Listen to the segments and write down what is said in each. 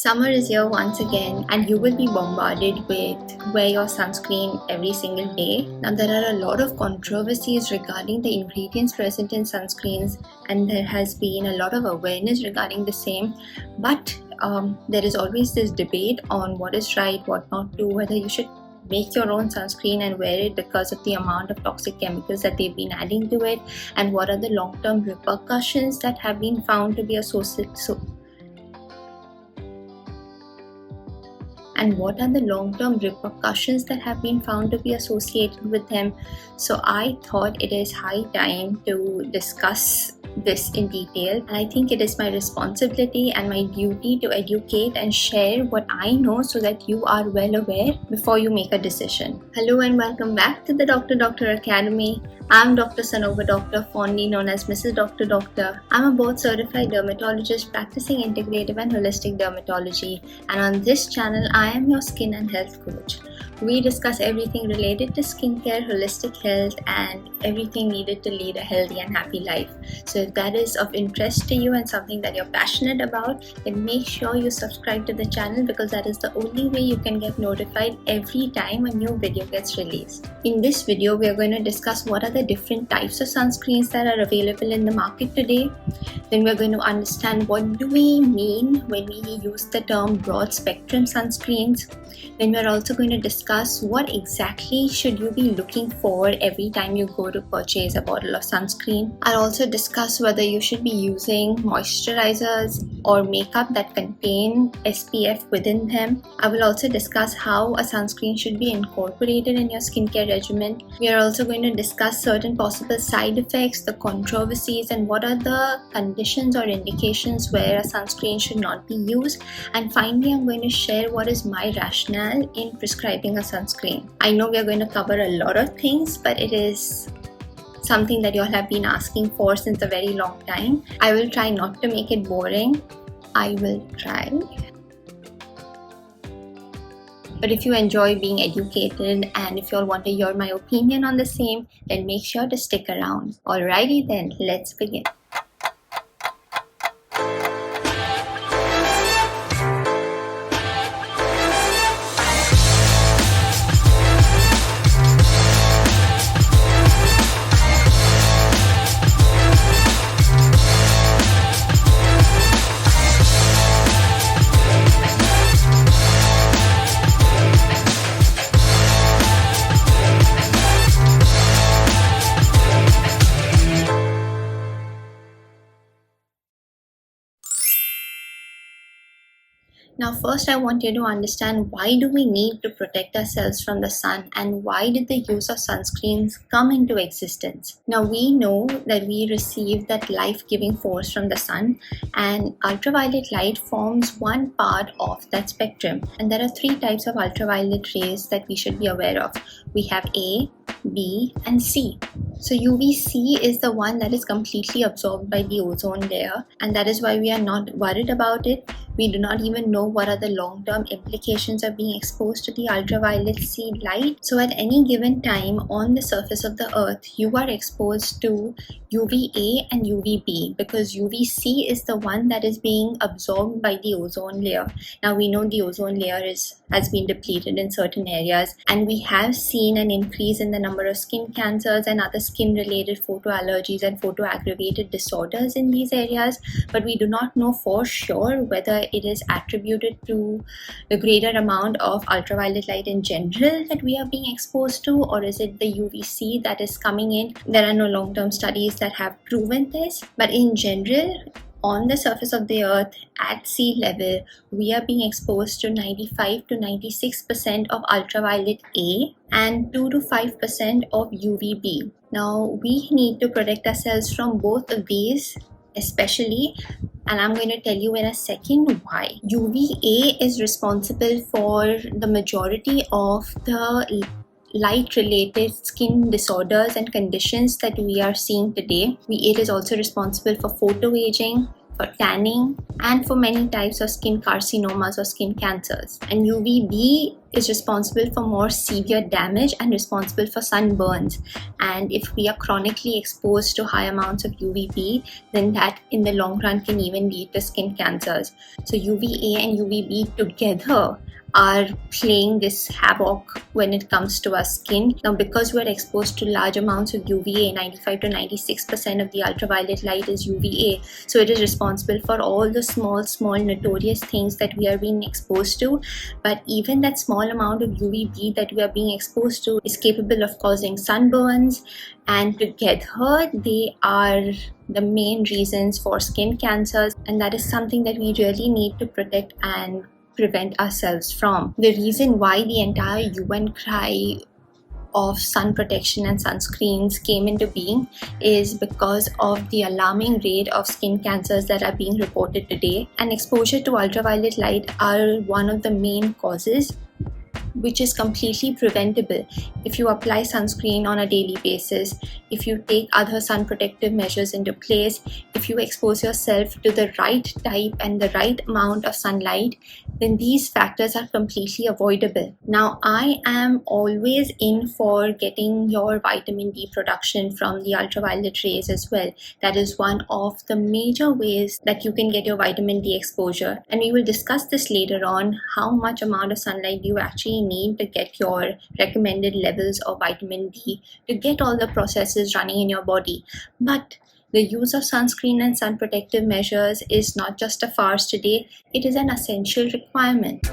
Summer is here once again, and you will be bombarded with wear your sunscreen every single day. Now, there are a lot of controversies regarding the ingredients present in sunscreens, and there has been a lot of awareness regarding the same. But there is always this debate on what is right, what not to, whether you should make your own sunscreen and wear it because of the amount of toxic chemicals that they've been adding to it, and what are the long-term repercussions that have been found to be associated. And what are the long-term repercussions that have been found to be associated with them. So I thought it is high time to discuss this in detail, and I think it is my responsibility and my duty to educate and share what I know so that you are well aware before you make a decision. Hello and welcome back to the Doctor Academy. I'm Dr. Sanober Doctor, fondly known as Mrs. Doctor. I'm a board certified dermatologist practicing integrative and holistic dermatology, and on this channel I am your skin and health coach. We discuss everything related to skincare, holistic health, and everything needed to lead a healthy and happy life. So if that is of interest to you and something that you're passionate about, then make sure you subscribe to the channel, because that is the only way you can get notified every time a new video gets released. In this video, we are going to discuss what are the different types of sunscreens that are available in the market today. Then we're going to understand what do we mean when we use the term broad spectrum sunscreens. Then we're also going to discuss what exactly should you be looking for every time you go to purchase a bottle of sunscreen. I'll also discuss whether you should be using moisturizers or makeup that contain SPF within them. I will also discuss how a sunscreen should be incorporated in your skincare regimen. We are also going to discuss certain possible side effects, the controversies, and what are the conditions or indications where a sunscreen should not be used. And finally, I'm going to share what is my rationale in prescribing a sunscreen. I know we are going to cover a lot of things, but it is something that you all have been asking for since a very long time. I will try not to make it boring. I will try. But if you enjoy being educated and if you all want to hear my opinion on the same, then make sure to stick around. Alrighty then, let's begin. Now first I want you to understand, why do we need to protect ourselves from the sun, and why did the use of sunscreens come into existence? Now we know that we receive that life-giving force from the sun, and ultraviolet light forms one part of that spectrum. And there are three types of ultraviolet rays that we should be aware of. We have A, B, and C. So UVC is the one that is completely absorbed by the ozone layer, and that is why we are not worried about it. We do not even know what are the long-term implications of being exposed to the ultraviolet C light. So at any given time on the surface of the earth, you are exposed to UVA and UVB, because UVC is the one that is being absorbed by the ozone layer. Now we know the ozone layer has been depleted in certain areas, and we have seen an increase in the number of skin cancers and other skin-related photoallergies and photo-aggravated disorders in these areas, but we do not know for sure whether it is attributed to the greater amount of ultraviolet light in general that we are being exposed to, or is it the UVC that is coming in. There are no long-term studies that have proven this, but in general, on the surface of the earth at sea level, we are being exposed to 95 to 96% of ultraviolet A and 2 to 5% of UVB. Now we need to protect ourselves from both of these especially, and I'm going to tell you in a second why. UVA is responsible for the majority of the light-related skin disorders and conditions that we are seeing today. It is also responsible for photoaging, for tanning, and for many types of skin carcinomas or skin cancers. And UVB is responsible for more severe damage and responsible for sunburns. And if we are chronically exposed to high amounts of UVB, then that in the long run can even lead to skin cancers. So UVA and UVB together are playing this havoc when it comes to our skin. Now, because we're exposed to large amounts of UVA, 95 to 96% of the ultraviolet light is UVA, so it is responsible for all the small notorious things that we are being exposed to. But even that small amount of UVB that we are being exposed to is capable of causing sunburns, and together they are the main reasons for skin cancers, and that is something that we really need to protect and prevent ourselves from. The reason why the entire UN cry of sun protection and sunscreens came into being is because of the alarming rate of skin cancers that are being reported today, and exposure to ultraviolet light are one of the main causes, which is completely preventable if you apply sunscreen on a daily basis, if you take other sun protective measures into place, if you expose yourself to the right type and the right amount of sunlight, then these factors are completely avoidable. Now, I am always in for getting your vitamin D production from the ultraviolet rays as well. That is one of the major ways that you can get your vitamin D exposure, and we will discuss this later on, how much amount of sunlight you actually need to get your recommended levels of vitamin D to get all the processes running in your body. But the use of sunscreen and sun protective measures is not just a farce today, it is an essential requirement.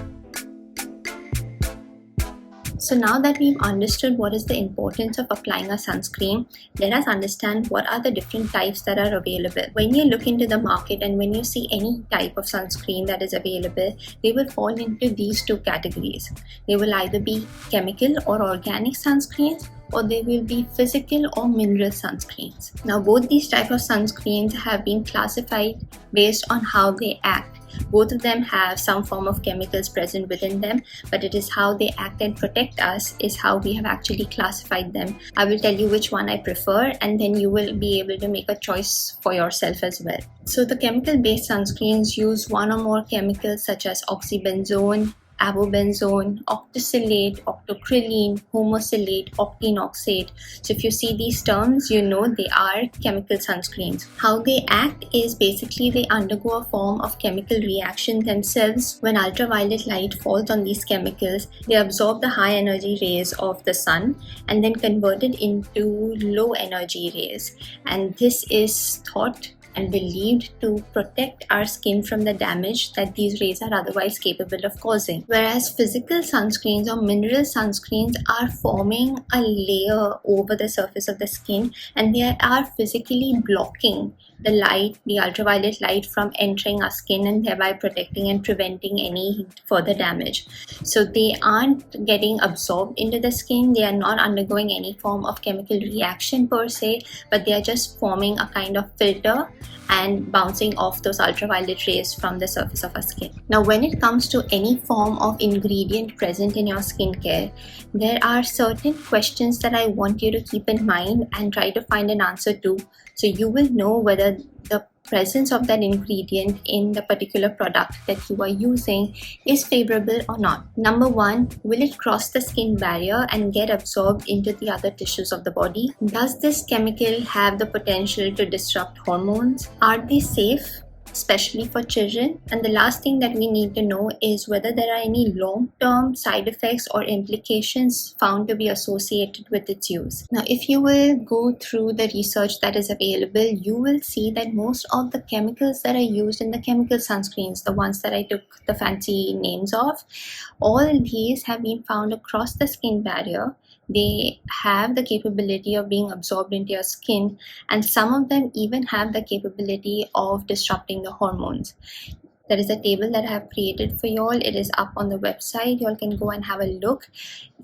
So now that we've understood what is the importance of applying a sunscreen, let us understand what are the different types that are available. When you look into the market and when you see any type of sunscreen that is available, they will fall into these two categories. They will either be chemical or organic sunscreens, or they will be physical or mineral sunscreens. Now, both these types of sunscreens have been classified based on how they act. Both of them have some form of chemicals present within them, but it is how they act and protect us is how we have actually classified them. I will tell you which one I prefer, and then you will be able to make a choice for yourself as well. So the chemical-based sunscreens use one or more chemicals such as oxybenzone, avobenzone, octosylate, octocrylene, homosilate, octinoxate. So if you see these terms, you know they are chemical sunscreens. How they act is basically they undergo a form of chemical reaction themselves. When ultraviolet light falls on these chemicals, they absorb the high energy rays of the sun and then convert it into low energy rays. And this is thought and believed to protect our skin from the damage that these rays are otherwise capable of causing. Whereas physical sunscreens or mineral sunscreens are forming a layer over the surface of the skin, and they are physically blocking the light, the ultraviolet light, from entering our skin and thereby protecting and preventing any further damage. So they aren't getting absorbed into the skin, they are not undergoing any form of chemical reaction per se, but they are just forming a kind of filter and bouncing off those ultraviolet rays from the surface of our skin. Now, when it comes to any form of ingredient present in your skincare, there are certain questions that I want you to keep in mind and try to find an answer to, so you will know whether the presence of that ingredient in the particular product that you are using is favorable or not. Number one, will it cross the skin barrier and get absorbed into the other tissues of the body? Does this chemical have the potential to disrupt hormones? Are they safe, especially for children? And the last thing that we need to know is whether there are any long-term side effects or implications found to be associated with its use. Now, if you will go through the research that is available, you will see that most of the chemicals that are used in the chemical sunscreens, the ones that I took the fancy names of, all these have been found across the skin barrier. They have the capability of being absorbed into your skin, and some of them even have the capability of disrupting the hormones. There is a table that I have created for you all. It is up on the website. You all can go and have a look.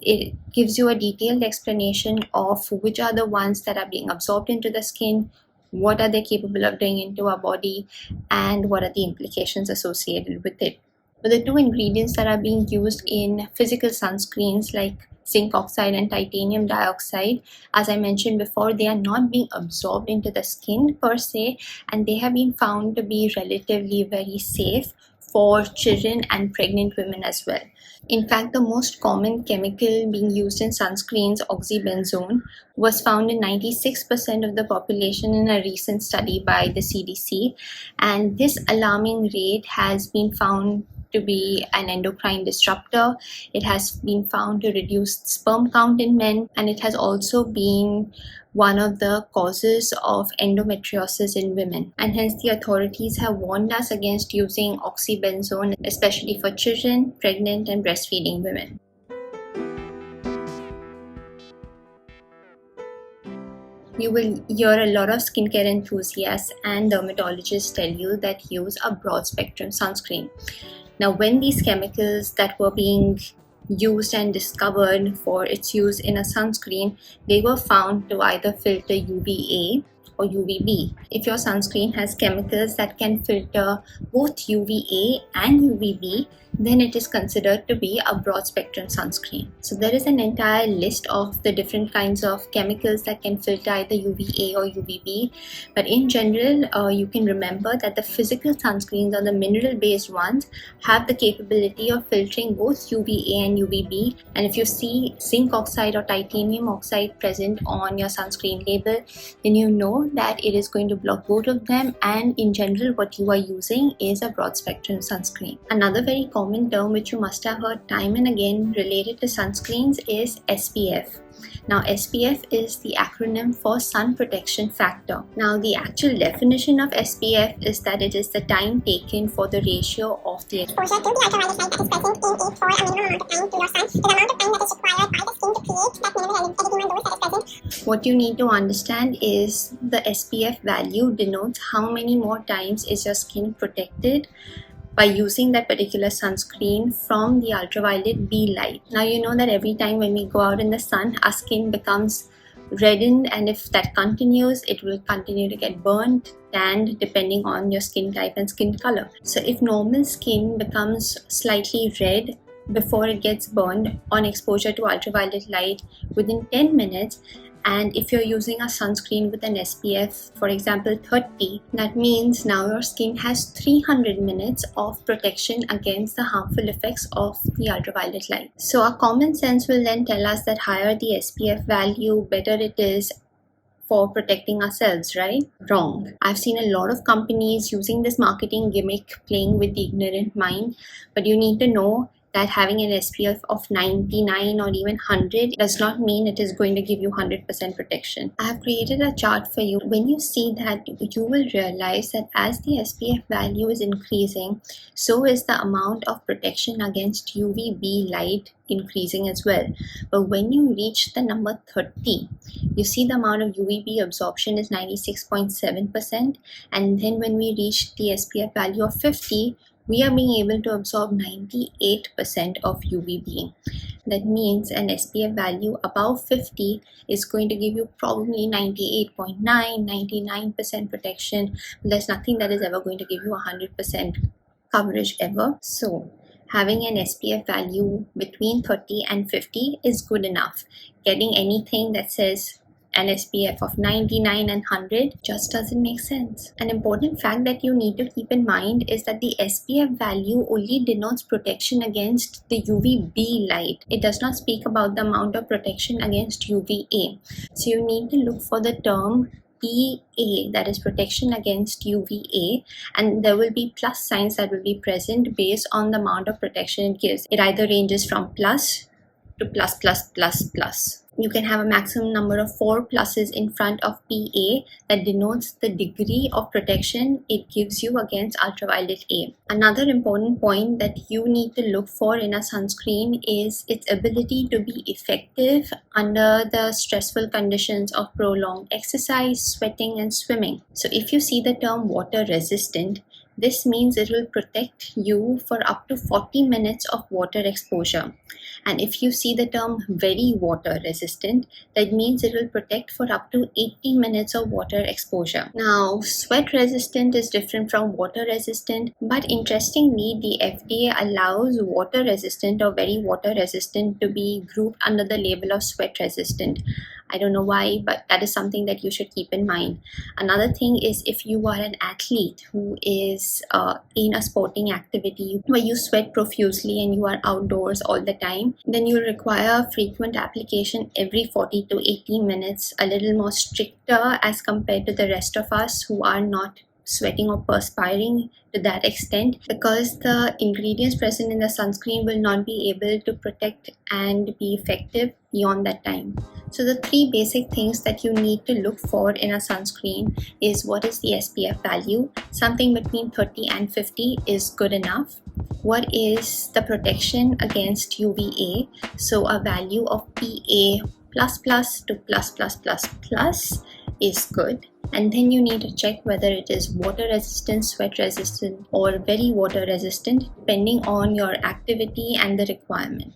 It gives you a detailed explanation of which are the ones that are being absorbed into the skin, what are they capable of doing into our body, and what are the implications associated with it. But the two ingredients that are being used in physical sunscreens like zinc oxide and titanium dioxide, as I mentioned before, they are not being absorbed into the skin per se, and they have been found to be relatively very safe for children and pregnant women as well. In fact, the most common chemical being used in sunscreens, oxybenzone, was found in 96% of the population in a recent study by the CDC, and this alarming rate has been found to be an endocrine disruptor. It has been found to reduce sperm count in men, and it has also been one of the causes of endometriosis in women, and hence the authorities have warned us against using oxybenzone, especially for children, pregnant and breastfeeding women. You will hear a lot of skincare enthusiasts and dermatologists tell you that use a broad spectrum sunscreen. Now, when these chemicals that were being used and discovered for its use in a sunscreen, they were found to either filter UVA or UVB. If your sunscreen has chemicals that can filter both UVA and UVB, then it is considered to be a broad spectrum sunscreen. So there is an entire list of the different kinds of chemicals that can filter either UVA or UVB, but in general you can remember that the physical sunscreens or the mineral based ones have the capability of filtering both UVA and UVB, and if you see zinc oxide or titanium oxide present on your sunscreen label, then you know that it is going to block both of them, and in general what you are using is a broad spectrum sunscreen. Another very common term which you must have heard time and again related to sunscreens is SPF. Now, SPF is the acronym for sun protection factor. Now, the actual definition of SPF is that it is the time taken for the ratio of the exposure to the ultraviolet light that is present in it for a minimum amount of time to your sun, the amount of time that is required by the skin to create that minimal erythema dose that is present. What you need to understand is the SPF value denotes how many more times is your skin protected by using that particular sunscreen from the ultraviolet B light. Now you know that every time when we go out in the sun, our skin becomes reddened, and if that continues, it will continue to get burnt, tanned, depending on your skin type and skin color. So if normal skin becomes slightly red before it gets burned on exposure to ultraviolet light within 10 minutes, and if you're using a sunscreen with an SPF, for example 30, that means now your skin has 300 minutes of protection against the harmful effects of the ultraviolet light. So our common sense will then tell us that higher the SPF value, better it is for protecting ourselves, right? Wrong. I've seen a lot of companies using this marketing gimmick, playing with the ignorant mind, but you need to know that having an SPF of 99 or even 100 does not mean it is going to give you 100% protection. I have created a chart for you. When you see that, you will realize that as the SPF value is increasing, so is the amount of protection against UVB light increasing as well. But when you reach the number 30, you see the amount of UVB absorption is 96.7%, and then when we reach the SPF value of 50, we are being able to absorb 98% of UVB. That means an SPF value above 50 is going to give you probably 98.9, 99% protection. There's nothing that is ever going to give you 100% coverage ever. So having an SPF value between 30 and 50 is good enough. Getting anything that says an SPF of 99 and 100 just doesn't make sense. An important fact that you need to keep in mind is that the SPF value only denotes protection against the UVB light. It does not speak about the amount of protection against UVA. So you need to look for the term PA, that is protection against UVA, and there will be plus signs that will be present based on the amount of protection it gives. It either ranges from plus to plus plus plus plus. You can have a maximum number of 4 pluses in front of PA that denotes the degree of protection it gives you against ultraviolet A. Another important point that you need to look for in a sunscreen is its ability to be effective under the stressful conditions of prolonged exercise, sweating and swimming. So if you see the term water resistant, This means it will protect you for up to 40 minutes of water exposure. And if you see the term very water resistant, that means it will protect for up to 80 minutes of water exposure. Now, sweat resistant is different from water resistant, but interestingly, the FDA allows water resistant or very water resistant to be grouped under the label of sweat resistant. I don't know why, but that is something that you should keep in mind. Another thing is, if you are an athlete who is in a sporting activity where you sweat profusely and you are outdoors all the time, then you require frequent application every 40 to 80 minutes, a little more stricter as compared to the rest of us who are not sweating or perspiring to that extent, because the ingredients present in the sunscreen will not be able to protect and be effective beyond that time. So the three basic things that you need to look for in a sunscreen is, what is the SPF value? Something between 30 and 50 is good enough. What is the protection against UVA? So a value of PA++ to ++++ is good. And then you need to check whether it is water resistant, sweat resistant, or very water resistant, depending on your activity and the requirement.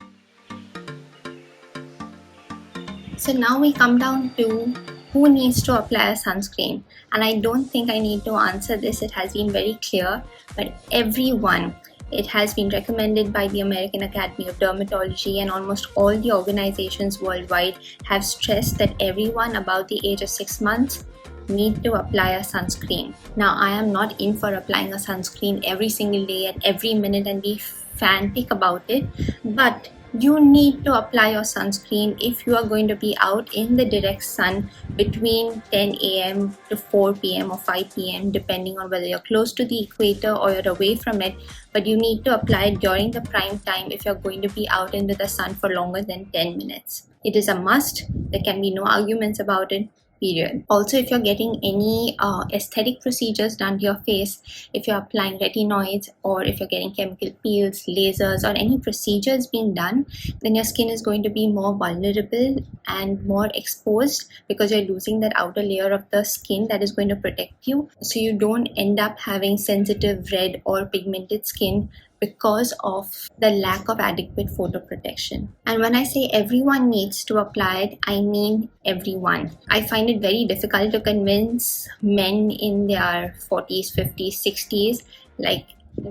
So now we come down to who needs to apply a sunscreen. And I don't think I need to answer this, it has been very clear, but everyone. It has been recommended by the American Academy of Dermatology, and almost all the organizations worldwide have stressed that everyone about the age of 6 months need to apply a sunscreen. Now, I am not in for applying a sunscreen every single day at every minute and be frantic about it, but you need to apply your sunscreen if you are going to be out in the direct sun between 10 a.m. to 4 p.m. or 5 p.m. depending on whether you're close to the equator or you're away from it, but you need to apply it during the prime time if you're going to be out into the sun for longer than 10 minutes. It is a must. There can be no arguments about it. Period. Also, if you're getting any aesthetic procedures done to your face, if you're applying retinoids or if you're getting chemical peels, lasers, or any procedures being done, then your skin is going to be more vulnerable and more exposed because you're losing that outer layer of the skin that is going to protect you, so you don't end up having sensitive red or pigmented skin because of the lack of adequate photo protection. And when I say everyone needs to apply it, I mean everyone. I find it very difficult to convince men in their 40s, 50s, 60s, like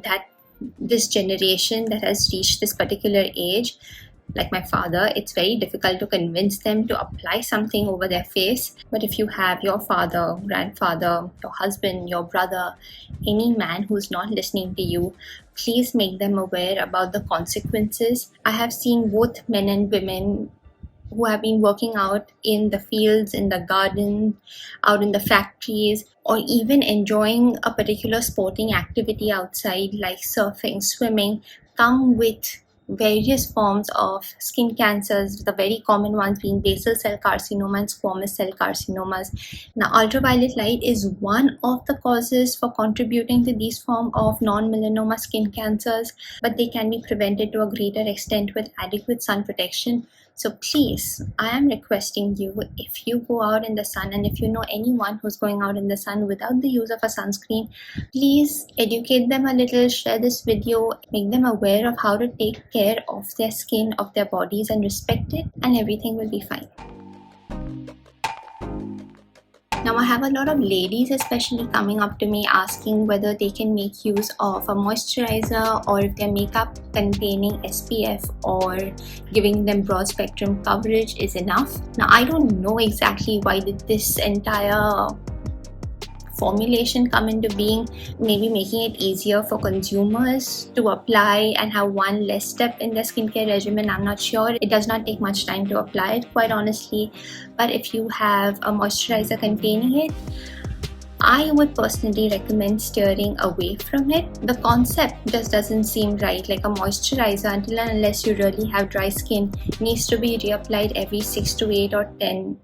that this generation that has reached this particular age, like my father, it's very difficult to convince them to apply something over their face. But if you have your father, grandfather, your husband, your brother, any man who's not listening to you, please make them aware about the consequences. I have seen both men and women who have been working out in the fields, in the garden, out in the factories, or even enjoying a particular sporting activity outside like surfing, swimming, come with various forms of skin cancers, the very common ones being basal cell carcinoma and squamous cell carcinomas. Now, ultraviolet light is one of the causes for contributing to these forms of non-melanoma skin cancers, but they can be prevented to a greater extent with adequate sun protection. So please, I am requesting you, if you go out in the sun and if you know anyone who's going out in the sun without the use of a sunscreen, please educate them a little, share this video, make them aware of how to take care of their skin, of their bodies, and respect it, and everything will be fine. Now, I have a lot of ladies especially coming up to me asking whether they can make use of a moisturizer or if their makeup containing SPF or giving them broad spectrum coverage is enough. Now, I don't know exactly why did this entire formulation come into being, maybe making it easier for consumers to apply and have one less step in their skincare regimen. I'm not sure. It does not take much time to apply it, quite honestly. But if you have a moisturizer containing it, I would personally recommend steering away from it. The concept just doesn't seem right. Like a moisturizer, until and unless you really have dry skin, needs to be reapplied every 6 to 8 or 10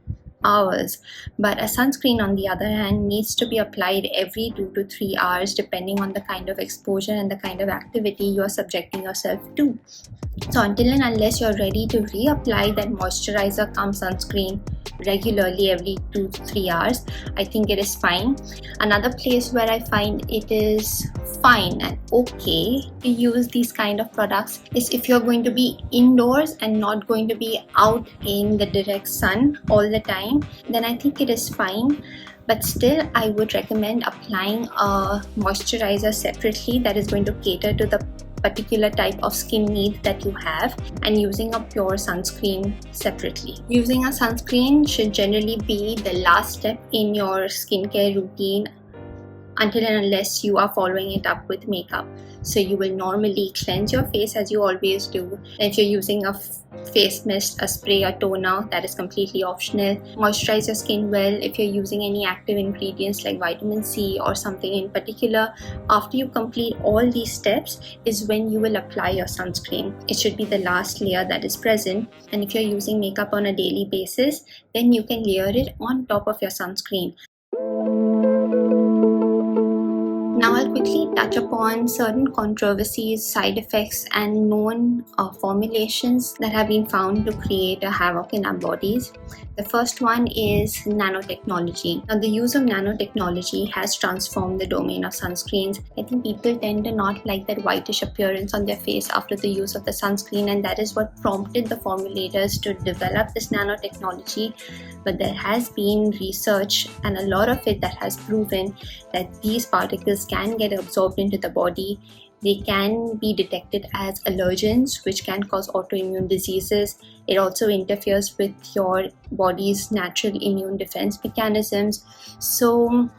hours, but a sunscreen on the other hand needs to be applied every 2 to 3 hours depending on the kind of exposure and the kind of activity you are subjecting yourself to. So until and unless you're ready to reapply that moisturizer cum sunscreen regularly every 2 to 3 hours, I think it is fine. Another place where I find it is fine and okay to use these kind of products is if you're going to be indoors and not going to be out in the direct sun all the time, then I think it is fine. But still, I would recommend applying a moisturizer separately that is going to cater to the particular type of skin need that you have, and using a pure sunscreen separately. Using a sunscreen should generally be the last step in your skincare routine until and unless you are following it up with makeup. So you will normally cleanse your face as you always do. And if you're using a face mist, a spray, a toner, that is completely optional. Moisturize your skin well. If you're using any active ingredients like vitamin C or something in particular, after you complete all these steps is when you will apply your sunscreen. It should be the last layer that is present. And if you're using makeup on a daily basis, then you can layer it on top of your sunscreen. Now I'll quickly touch upon certain controversies, side effects, and known formulations that have been found to create a havoc in our bodies. The first one is nanotechnology. Now the use of nanotechnology has transformed the domain of sunscreens. I think people tend to not like that whitish appearance on their face after the use of the sunscreen, and that is what prompted the formulators to develop this nanotechnology. But there has been research, and a lot of it, that has proven that these particles can get absorbed into the body. They can be detected as allergens, which can cause autoimmune diseases. It also interferes with your body's natural immune defense mechanisms. So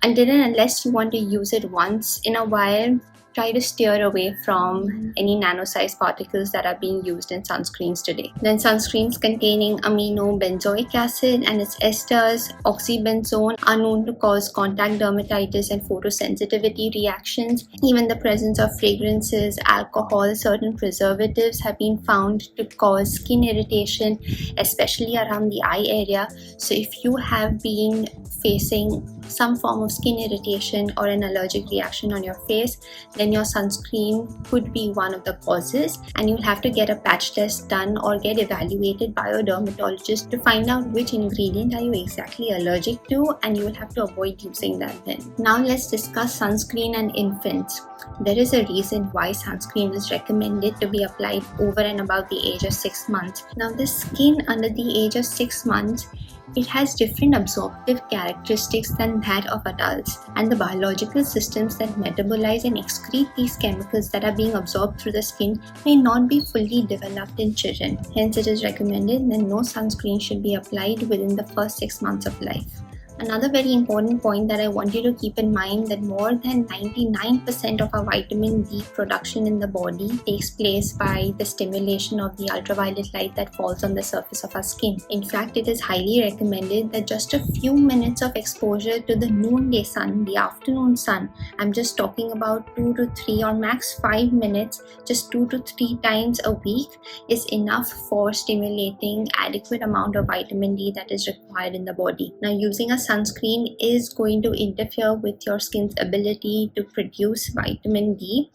until and unless you want to use it once in a while, try to steer away from any nano-sized particles that are being used in sunscreens today. Then sunscreens containing amino benzoic acid and its esters, oxybenzone, are known to cause contact dermatitis and photosensitivity reactions. Even the presence of fragrances, alcohol, certain preservatives have been found to cause skin irritation, especially around the eye area. So if you have been facing some form of skin irritation or an allergic reaction on your face, then your sunscreen could be one of the causes, and you'll have to get a patch test done or get evaluated by a dermatologist to find out which ingredient are you exactly allergic to, and you will have to avoid using that then. Now let's discuss sunscreen and infants. There is a reason why sunscreen is recommended to be applied over and above the age of 6 months. Now the skin under the age of 6 months, it has different absorptive characteristics than that of adults, and the biological systems that metabolize and excrete these chemicals that are being absorbed through the skin may not be fully developed in children. Hence, it is recommended that no sunscreen should be applied within the first 6 months of life. Another very important point that I want you to keep in mind, that more than 99% of our vitamin D production in the body takes place by the stimulation of the ultraviolet light that falls on the surface of our skin. In fact, it is highly recommended that just a few minutes of exposure to the noonday sun, the afternoon sun, I'm just talking about 2 to 3 or max 5 minutes, just 2 to 3 times a week, is enough for stimulating adequate amount of vitamin D that is required in the body. Now, using a sunscreen is going to interfere with your skin's ability to produce vitamin D,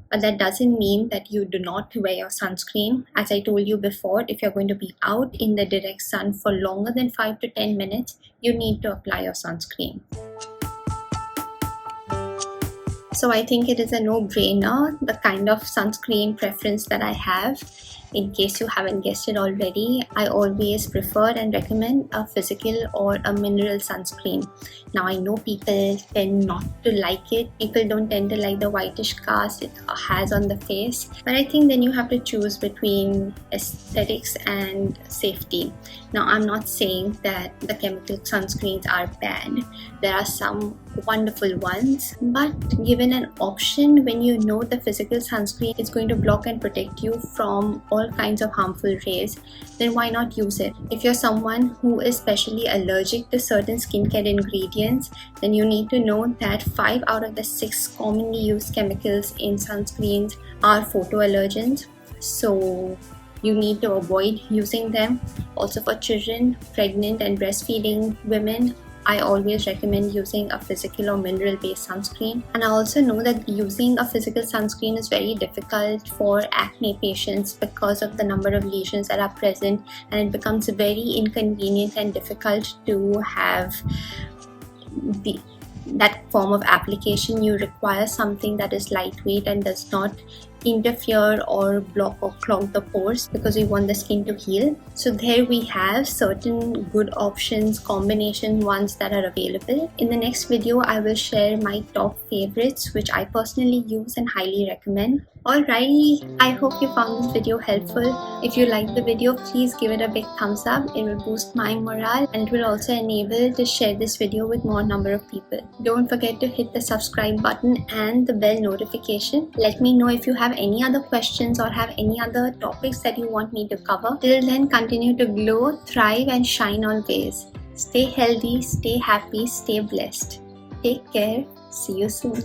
but that doesn't mean that you do not wear your sunscreen. As I told you before, if you're going to be out in the direct sun for longer than 5 to 10 minutes, you need to apply your sunscreen. So I think it is a no-brainer, the kind of sunscreen preference that I have. In case you haven't guessed it already, I always prefer and recommend a physical or a mineral sunscreen. Now I know people tend not to like it. People don't tend to like the whitish cast it has on the face. But I think then you have to choose between aesthetics and safety. Now I'm not saying that the chemical sunscreens are bad. There are some wonderful ones, but given an option, when you know the physical sunscreen is going to block and protect you from all kinds of harmful rays, then why not use it? If you're someone who is especially allergic to certain skincare ingredients, then you need to know that 5 out of the 6 commonly used chemicals in sunscreens are photoallergens. So you need to avoid using them. Also for children, pregnant and breastfeeding women, I always recommend using a physical or mineral based sunscreen. And I also know that using a physical sunscreen is very difficult for acne patients because of the number of lesions that are present, and it becomes very inconvenient and difficult to have that form of application. You require something that is lightweight and does not interfere or block or clog the pores, because we want the skin to heal. So there we have certain good options, combination ones that are available. In the next video, I will share my top favorites which I personally use and highly recommend. Alrighty, I hope you found this video helpful. If you liked the video, please give it a big thumbs up. It will boost my morale and it will also enable to share this video with more number of people. Don't forget to hit the subscribe button and the bell notification. Let me know if you have any other questions or have any other topics that you want me to cover. Till then, continue to glow, thrive and shine always. Stay healthy, stay happy, stay blessed. Take care. See you soon.